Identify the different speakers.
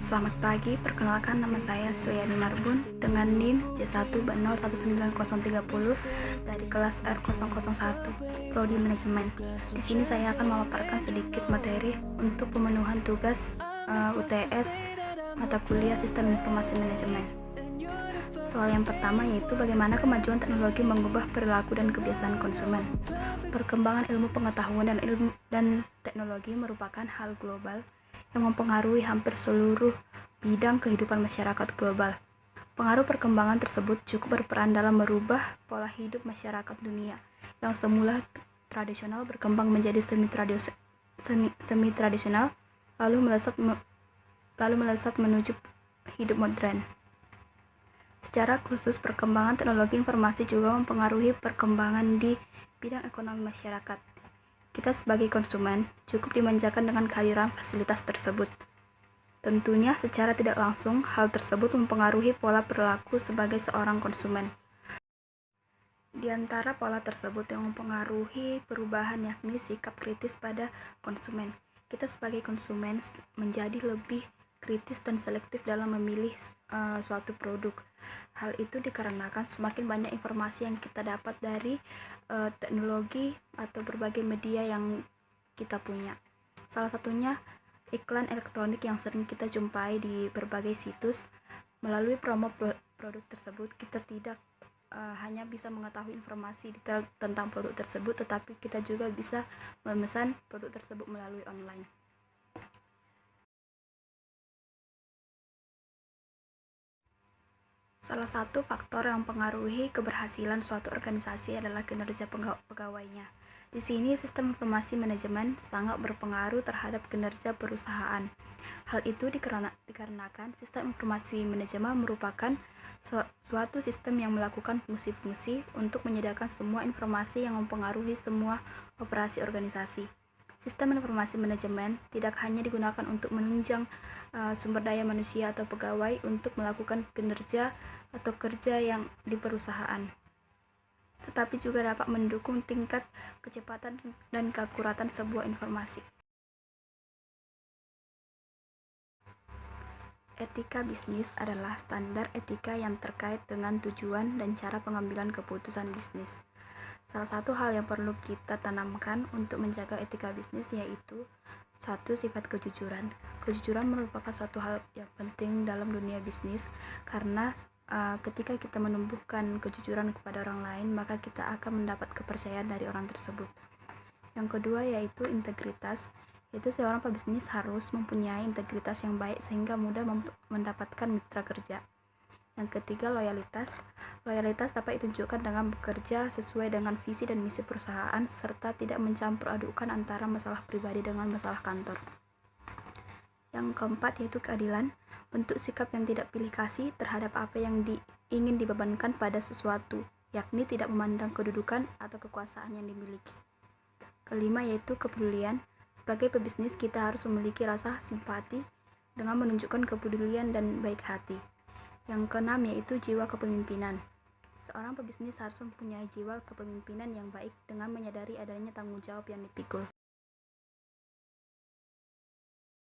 Speaker 1: Selamat pagi, perkenalkan nama saya Suyani Marbun dengan NIM J1B019030 dari kelas R001, Prodi Manajemen. Di sini saya akan memaparkan sedikit materi untuk pemenuhan tugas UTS mata kuliah Sistem Informasi Manajemen. Soal yang pertama yaitu bagaimana kemajuan teknologi mengubah perilaku dan kebiasaan konsumen. Perkembangan ilmu pengetahuan dan teknologi merupakan hal global yang mempengaruhi hampir seluruh bidang kehidupan masyarakat global. Pengaruh perkembangan tersebut cukup berperan dalam merubah pola hidup masyarakat dunia yang semula tradisional berkembang menjadi semi tradisional lalu melesat menuju hidup modern. Secara khusus, perkembangan teknologi informasi juga mempengaruhi perkembangan di bidang ekonomi masyarakat. Kita sebagai konsumen cukup dimanjakan dengan kehadiran fasilitas tersebut. Tentunya secara tidak langsung, hal tersebut mempengaruhi pola perilaku sebagai seorang konsumen. Di antara pola tersebut yang mempengaruhi perubahan yakni sikap kritis pada konsumen. Kita sebagai konsumen menjadi lebih kritis dan selektif dalam memilih suatu produk. Hal itu dikarenakan semakin banyak informasi yang kita dapat dari teknologi atau berbagai media yang kita punya. Salah satunya iklan elektronik yang sering kita jumpai di berbagai situs. Melalui promo produk tersebut, kita tidak hanya bisa mengetahui informasi detail tentang produk tersebut, tetapi kita juga bisa memesan produk tersebut melalui online. Salah satu faktor yang mempengaruhi keberhasilan suatu organisasi adalah kinerja pegawainya. Di sini, sistem informasi manajemen sangat berpengaruh terhadap kinerja perusahaan. Hal itu dikarenakan sistem informasi manajemen merupakan suatu sistem yang melakukan fungsi-fungsi untuk menyediakan semua informasi yang mempengaruhi semua operasi organisasi. Sistem informasi manajemen tidak hanya digunakan untuk menunjang sumber daya manusia atau pegawai untuk melakukan kinerja atau kerja yang di perusahaan, tetapi juga dapat mendukung tingkat kecepatan dan keakuratan sebuah informasi. Etika bisnis adalah standar etika yang terkait dengan tujuan dan cara pengambilan keputusan bisnis. Salah satu hal yang perlu kita tanamkan untuk menjaga etika bisnis yaitu satu, sifat kejujuran. Kejujuran merupakan suatu hal yang penting dalam dunia bisnis karena ketika kita menumbuhkan kejujuran kepada orang lain, maka kita akan mendapat kepercayaan dari orang tersebut. Yang kedua yaitu integritas, yaitu seorang pebisnis harus mempunyai integritas yang baik sehingga mudah mendapatkan mitra kerja. Yang ketiga, loyalitas. Loyalitas dapat ditunjukkan dengan bekerja sesuai dengan visi dan misi perusahaan serta tidak mencampur adukan antara masalah pribadi dengan masalah kantor. Yang keempat yaitu keadilan, bentuk sikap yang tidak pilih kasih terhadap apa yang ingin dibebankan pada sesuatu, yakni tidak memandang kedudukan atau kekuasaan yang dimiliki. Kelima yaitu kepedulian. Sebagai pebisnis kita harus memiliki rasa simpati dengan menunjukkan kepedulian dan baik hati. Yang keenam yaitu jiwa kepemimpinan. Seorang pebisnis harus mempunyai jiwa kepemimpinan yang baik dengan menyadari adanya tanggung jawab yang dipikul.